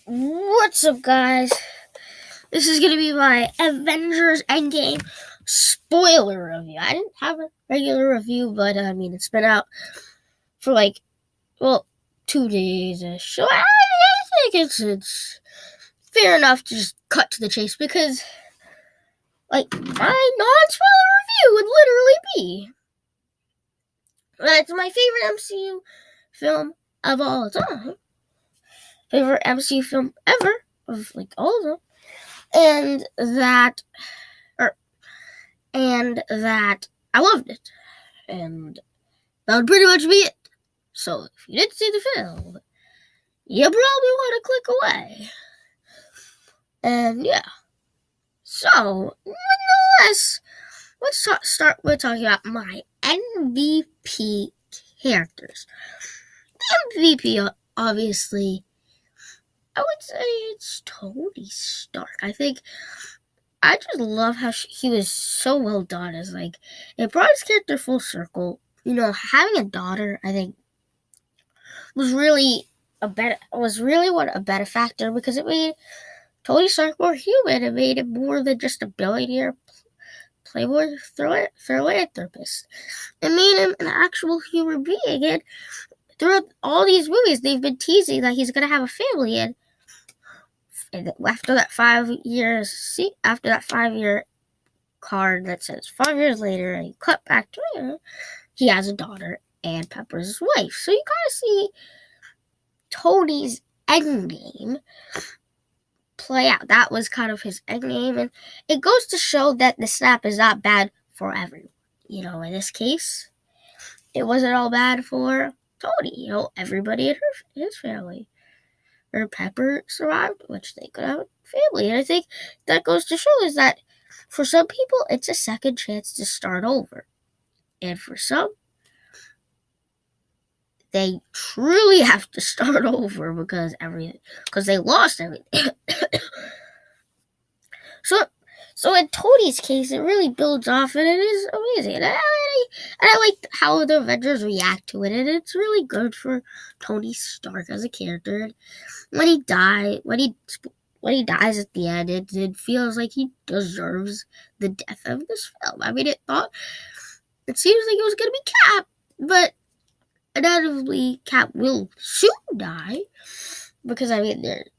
What's up, guys? This is gonna be my Avengers Endgame spoiler review. I didn't have a regular review, but it's been out for 2 days. So I think it's fair enough to just cut to the chase because, my non-spoiler review would literally be it's my favorite MCU film of all time, favorite MCU film ever of all of them. And that I loved it, and that would pretty much be it. So if you didn't see the film, you probably want to click away. And yeah, so nonetheless, let's start with talking about my MVP characters. The MVP, obviously, I would say it's Tony Stark. I just love how he was so well done. It brought his character full circle. Having a daughter, I think, was really a benefactor because it made Tony Stark more human. It made him more than just a billionaire playboy philanthropist. It made him an actual human being. And throughout all these movies, they've been teasing that he's gonna have a family. And after that 5 years, after that 5 year card that says 5 years later, and you cut back to him, he has a daughter, and Pepper's his wife. So you kind of see Tony's endgame play out. That was kind of his endgame, and it goes to show that the snap is not bad for everyone. In this case, it wasn't all bad for Tony. Everybody in his family. Or Pepper survived, which they could have a family. And I think that goes to show is that for some people, it's a second chance to start over. And for some, they truly have to start over because they lost everything. So in Tony's case, it really builds off, and it is amazing. And I like how the Avengers react to it, and it's really good for Tony Stark as a character. And when he dies at the end, it feels like he deserves the death of this film. It seems like it was gonna be Cap, but undoubtedly Cap will soon die because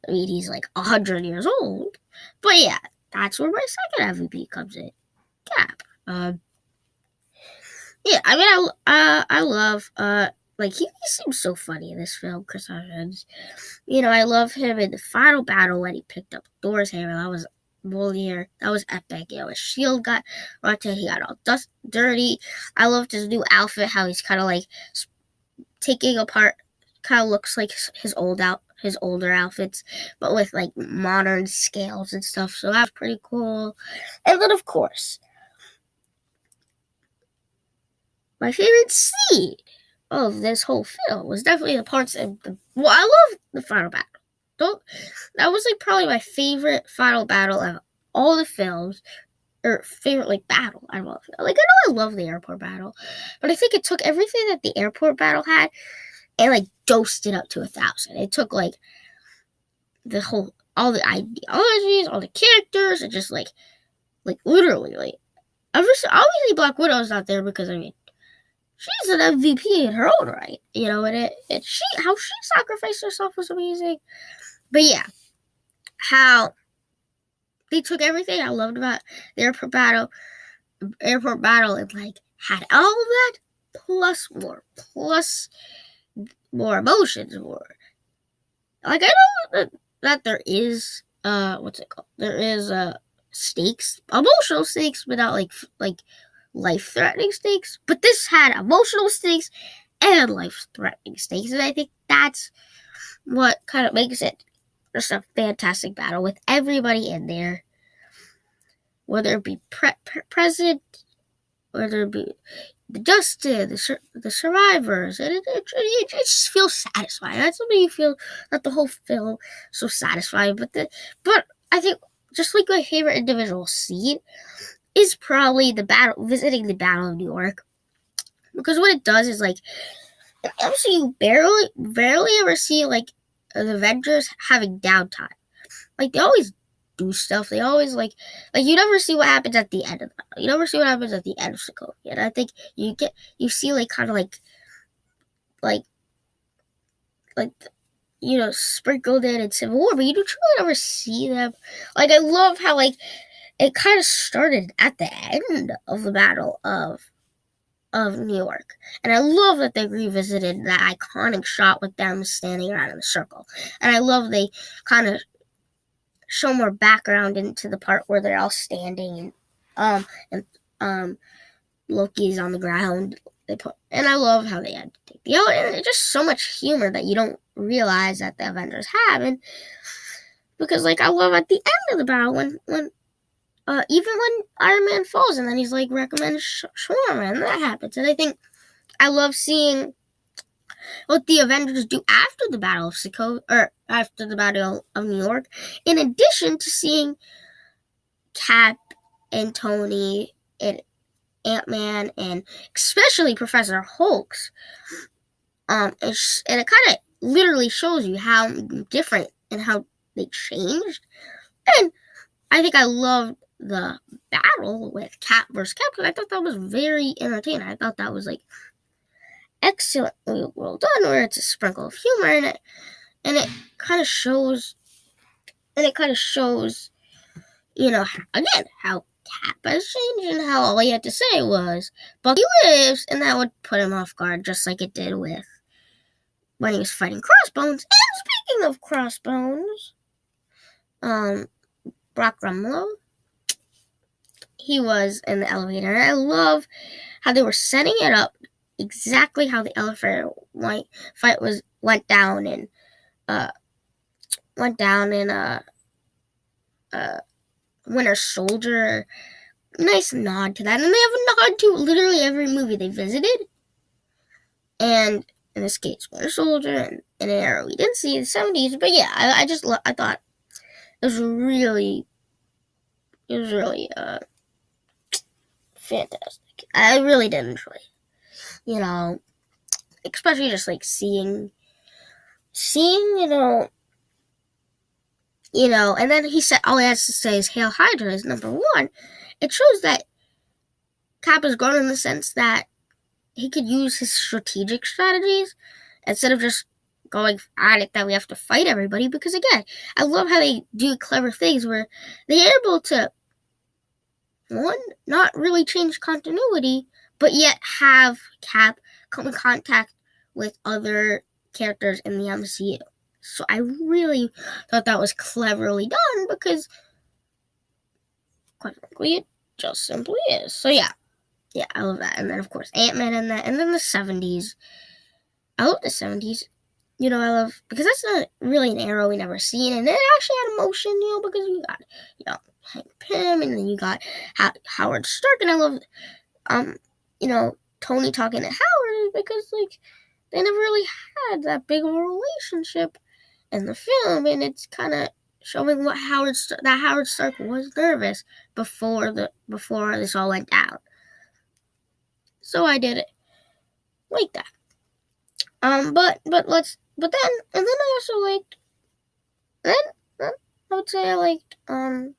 he's like 100 years old. But yeah, that's where my second MVP comes in, Cap. Yeah, I love he seems so funny in this film, Chris Evans. I love him in the final battle when he picked up Thor's hammer. That was Mjolnir. That was epic. His shield got rotated. He got all dirty. I loved his new outfit. How he's kind of taking apart. Kind of looks like his older outfits, but with modern scales and stuff. So that was pretty cool. And then of course, my favorite scene of this whole film was definitely the parts of I love the final battle. That was probably my favorite final battle of all the films, or favorite battle. I know I love the airport battle, but I think it took everything that the airport battle had and dosed it up to 1,000. It took the whole, all the ideologies, all the characters, and just literally obviously Black Widow's not there because she's an MVP in her own right, and how she sacrificed herself was amazing. But yeah, how they took everything I loved about the airport battle, and had all of that plus more emotions, I know that there is what's it called? There is stakes, emotional stakes, without life-threatening stakes. But this had emotional stakes and life-threatening stakes, and I think that's what kind of makes it just a fantastic battle with everybody in there, whether it be President, whether it be the Justin, the survivors, and it just feels satisfying. That's something you feel that the whole film is so satisfying. But I think just my favorite individual scene is probably visiting the Battle of New York, because what it does is obviously you barely ever see the Avengers having downtime. Like, they always do stuff. They always, like you never see what happens at the end of the battle. You never see what happens at the end of Sokovia. And I think you see, like, kind of like, sprinkled in Civil War, but you don't truly never see them. Like, I love how, like, it kind of started at the end of the Battle of New York. And I love that they revisited that iconic shot with them standing around in a circle. And I love they kind of show more background into the part where they're all standing and Loki's on the ground. And I love how they had to take the out, and it's just so much humor that you don't realize that the Avengers have. And because, like, I love at the end of the battle when even when Iron Man falls and then he's like, recommend shawarma, and that happens. And I think I love seeing what the Avengers do after the Battle of Sokovia, or after the Battle of New York, in addition to seeing Cap and Tony and Ant-Man and especially Professor Hulk's. And it kind of literally shows you how different and how they changed. And I think I loved the battle with Cap versus Cap because I thought that was very entertaining. I thought that was, like, excellently well done, where it's a sprinkle of humor in it, and it kind of shows, again, how Cap has changed and how all he had to say was, Bucky lives, and that would put him off guard, just like it did with when he was fighting Crossbones. And speaking of Crossbones, Brock Rumlow, he was in the elevator, and I love how they were setting it up exactly how the elevator fight went down in Winter Soldier. Nice nod to that, and they have a nod to literally every movie they visited. And in this case, Winter Soldier and an era we didn't see in the 70s. But yeah, I thought it was really fantastic. I really did enjoy it. Especially just, like, seeing, and then he said, all he has to say is Hail Hydra is number one. It shows that Cap has grown in the sense that he could use his strategic strategies instead of just going at it that we have to fight everybody. Because, again, I love how they do clever things where they're able to, one, not really change continuity, but yet have Cap come in contact with other characters in the MCU. So I really thought that was cleverly done because, quite frankly, it just simply is. So yeah, I love that. And then, of course, Ant-Man and that. And then the 70s. I love the 70s. I love, because that's not really an era we never seen. And it actually had emotion, because you got, Hank Pym, and then you got Howard Stark. And I love, Tony talking to Howard because, like, they never really had that big of a relationship in the film, and it's kind of showing what Howard Stark was nervous before this all went down. So I did it like that. But then I also liked. Then I would say I liked. And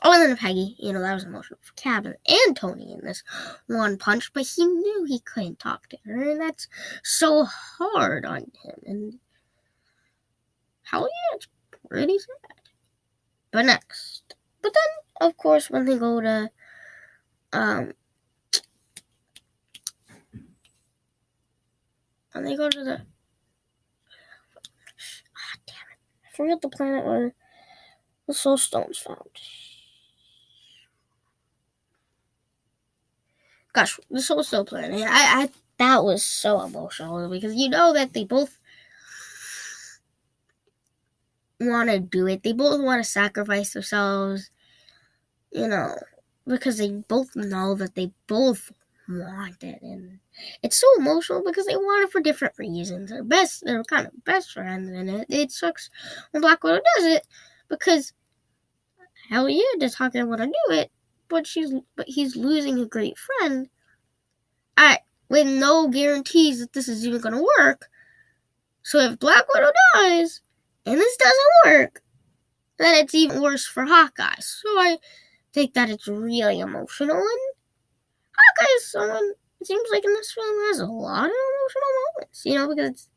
then Peggy. That was emotional for Cap and Tony in this one punch, but he knew he couldn't talk to her, and that's so hard on him. And hell yeah, it's pretty sad. But then, of course, when they go to, the, damn it, I forget the planet where the Soul Stone's found. Gosh, the Soul Stone planet. I that was so emotional because that they both want to do it. They both want to sacrifice themselves, because they both know that they both want it. And it's so emotional because they want it for different reasons. They're kind of best friends, and it sucks when Black Widow does it because, hell yeah, does Hawkeye want to do it, but he's losing a great friend. With no guarantees that this is even going to work. So if Black Widow dies, and this doesn't work, then it's even worse for Hawkeye. So I think that it's really emotional, and Hawkeye is someone, it seems like in this film, has a lot of emotional moments, because it's,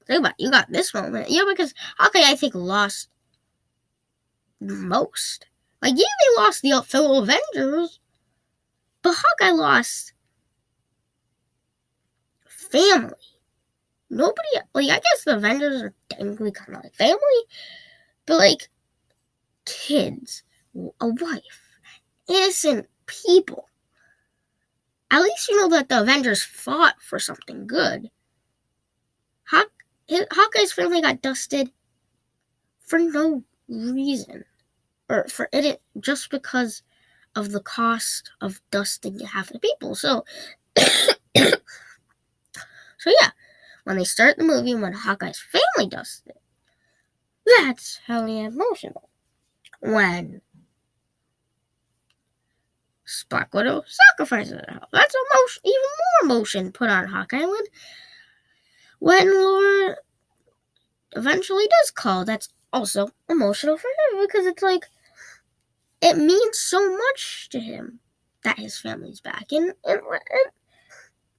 think about it, you got this moment, because Hawkeye, I think, lost most. Like, yeah, they lost the fellow Avengers, but Hawkeye lost family. Nobody, like, I guess the Avengers are technically kind of like family, but, like, kids, a wife, innocent people. At least you know that the Avengers fought for something good. Hawkeye's family got dusted for no reason. Or for it, just because of the cost of dusting half the people. So, yeah, when they start the movie, when Hawkeye's family dusted, that's hella emotional. When Black Widow sacrifices herself, that's even more emotion put on Hawkeye. When Laura eventually does call, that's also emotional for him, because it's like, it means so much to him that his family's back, and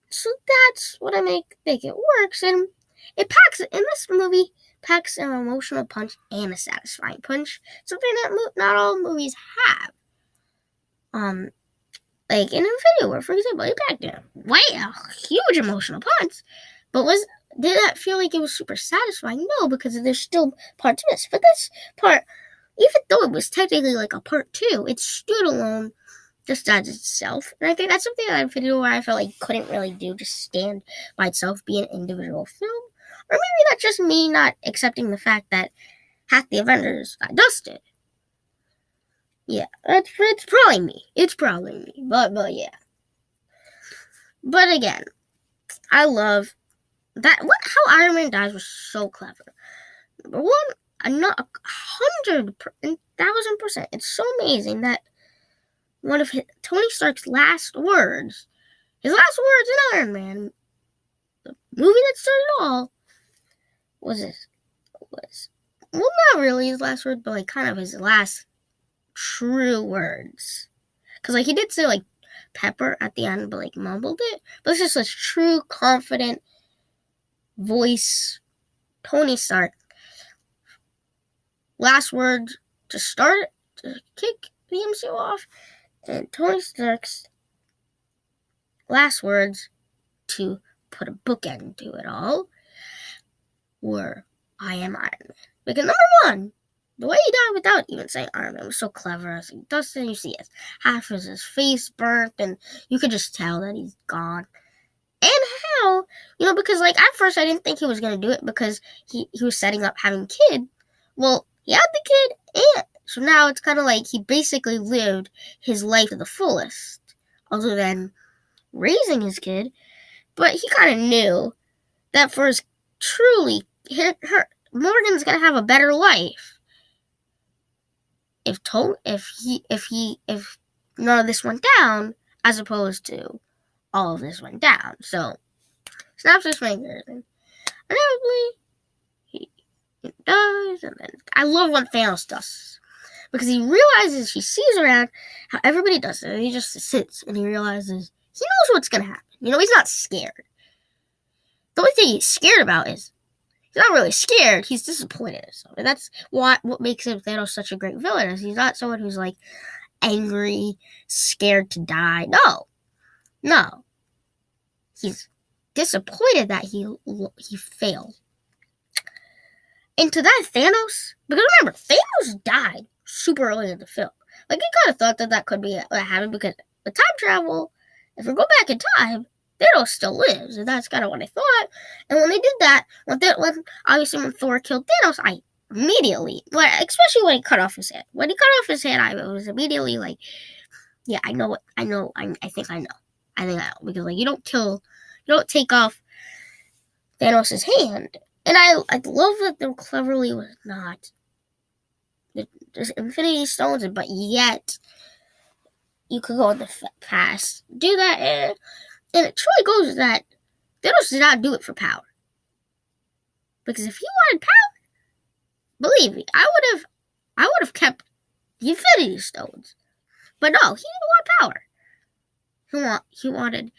so that's what I think it works, and it packs, in this movie, packs an emotional punch and a satisfying punch, something that not all movies have. Like in Infinity War, for example, it packed a huge emotional punch, but did that feel like it was super satisfying? No, because there's still parts missed. But this part, even though it was technically like a part 2, it stood alone just as itself. And I think that's something that Infinity War I felt like couldn't really do, just stand by itself, be an individual film. Or maybe that's just me not accepting the fact that half the Avengers got dusted. Yeah, it's probably me. But yeah. But again, I love that. How Iron Man dies was so clever. Number one, not 1,000%. It's so amazing that one of Tony Stark's last words, his last words in Iron Man, the movie that started it all, was well, not really his last words, but like kind of his last true words. Because like he did say like Pepper at the end, but like mumbled it. But it's just a true, confident voice. Tony Stark. Last words to start, to kick the MCU off. And Tony Stark's last words to put a bookend to it all were, I am Iron Man. Because number one, the way he died without even saying Iron Man was so clever. As he does it, you see half of his face burnt, and you could just tell that he's gone. And how, because like at first I didn't think he was going to do it because he was setting up having a kid. Well, he had the kid, and so now it's kind of like he basically lived his life to the fullest, other than raising his kid. But he kind of knew that for his Morgan's going to have a better life if none of this went down, as opposed to all of this went down. So snaps his fingers, and inevitably he dies. And then I love when Thanos does, because he realizes, he sees around how everybody does it, and he just sits and he realizes he knows what's gonna happen. He's not scared. The only thing he's scared about is he's not really scared. He's disappointed. And that's what makes him Thanos such a great villain. Is he's not someone who's like angry, scared to die. No. He's disappointed that he failed. And to that, Thanos, because remember, Thanos died super early in the film. Like, he kind of thought that could be what happened, because the time travel, if we go back in time, Thanos still lives, and that's kind of what I thought. And when they did that, when Thor killed Thanos, I immediately, especially when he cut off his head. When he cut off his head, I was immediately like, yeah, I think I know. Because, like, you don't take off Thanos' hand. And I love that there cleverly was not there's Infinity Stones, but yet you could go in the past, do that, and it truly goes that Thanos did not do it for power. Because if he wanted power, believe me, I would have kept the Infinity Stones. But no, he didn't want power. He wanted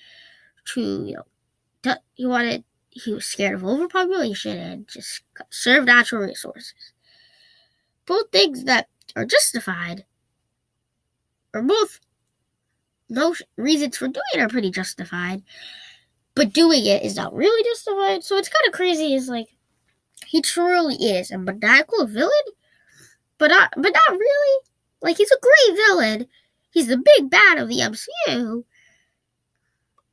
to, he was scared of overpopulation and just conserve natural resources. Both things that are justified, or both those reasons for doing it are pretty justified, but doing it is not really justified. So it's kind of crazy. Is like he truly is a maniacal villain, but not really. Like he's a great villain. He's the big bad of the MCU.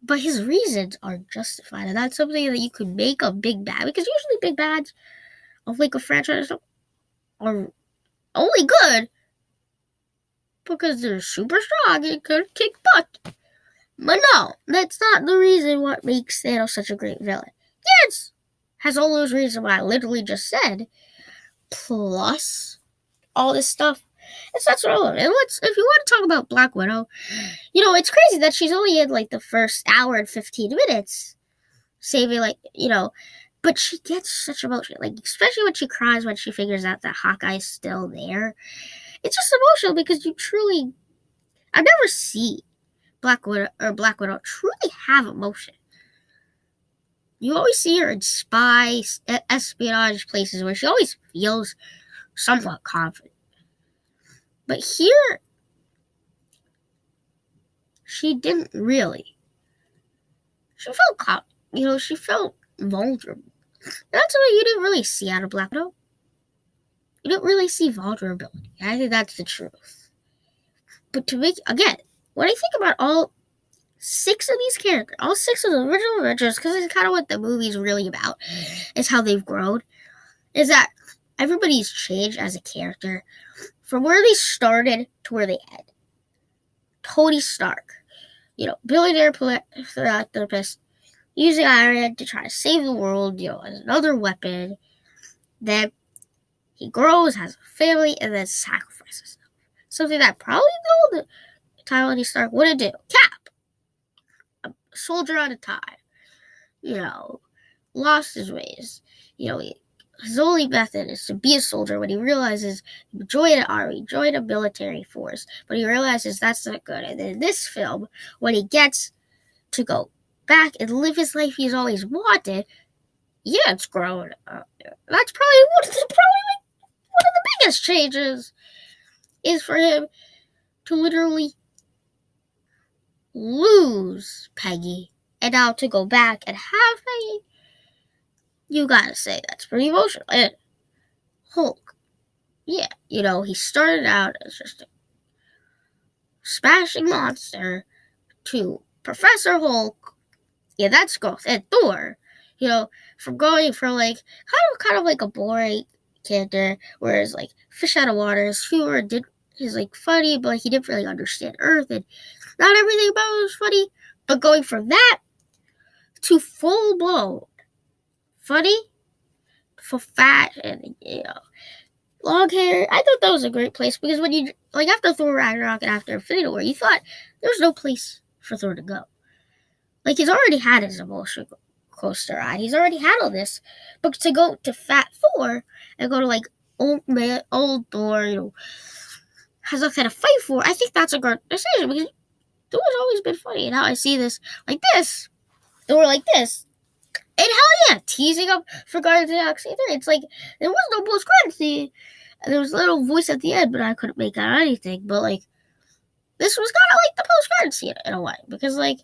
But his reasons are justified, and that's something that you could make a big bad, because usually big bads of like a franchise are only good because they're super strong and could kick butt. But no, that's not the reason what makes Thanos such a great villain. Yes, has all those reasons what I literally just said, plus all this stuff. It's not relevant. And if you want to talk about Black Widow, it's crazy that she's only in like the first hour and 15 minutes, saving but she gets such emotion, like especially when she cries when she figures out that Hawkeye's still there. It's just emotional because I've never seen Black Widow truly have emotion. You always see her in spy, espionage places where she always feels somewhat confident. But here, she didn't really. She felt she felt vulnerable. That's what you didn't really see out of Black Widow. You didn't really see vulnerability. I think that's the truth. But when I think about all 6 of these characters, all 6 of the original Avengers, because it's kind of what the movie's really about, is how they've grown, is that everybody's changed as a character from where they started to where they end. Tony Stark, billionaire philanthropist, using Iron Man to try to save the world, as another weapon. Then he grows, has a family, and then sacrifices them. Something that probably the Tony Stark wouldn't do. Cap, a soldier on a tie, lost his ways. His only method is to be a soldier when he realizes he joined an army, joined a military force, but he realizes that's not good. And then in this film, when he gets to go back and live his life he's always wanted, it's grown up. That's probably one of the biggest changes is for him to literally lose Peggy and now to go back and have Peggy. You gotta say that's pretty emotional. And Hulk, he started out as just a smashing monster to Professor Hulk. Yeah, that's growth. And Thor, from going from like kind of like a boring character, whereas like fish out of water, his humor is like funny, but he didn't really understand Earth, and not everything about it was funny. But going from that to full blown funny, for fat, and long hair, I thought that was a great place, because when you after Thor Ragnarok and after Infinity War, you thought there was no place for Thor to go. Like, he's already had his emotional coaster ride. He's already had all this. But to go to Fat Thor and go to like old Thor, has nothing to fight for, I think that's a good decision, because Thor's always been funny. And how I see this like this, Thor like this. And hell yeah, teasing up for Guardians of the Galaxy 3. It's like, there was no post-credit scene. And there was a little voice at the end, but I couldn't make out anything. But, like, this was kind of like the post-credit scene in a way. Because, like,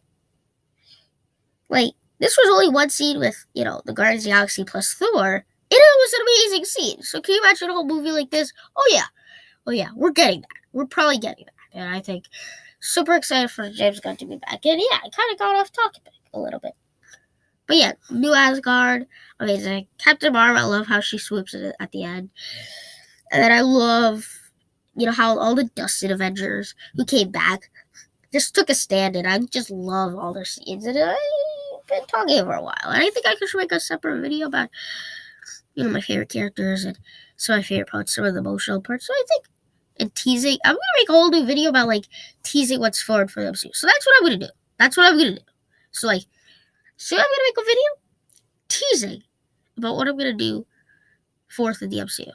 this was only one scene with, the Guardians of the Galaxy plus Thor. And it was an amazing scene. So can you imagine a whole movie like this? Oh, yeah, we're getting that. We're probably getting that. And I think super excited for James Gunn to be back. And, yeah, I kind of got off topic a little bit. But yeah, New Asgard, amazing. Captain Marvel, I love how she swoops it at the end. And then I love, how all the dusted Avengers who came back just took a stand, and I just love all their scenes. And I've been talking for a while, and I think I should make a separate video about, my favorite characters and some of my favorite parts, some of the emotional parts. So I think, and teasing, I'm going to make a whole new video about, teasing what's forward for the MCU. So that's what I'm going to do. So, I'm going to make a video teasing about what I'm going to do fourth in the MCU.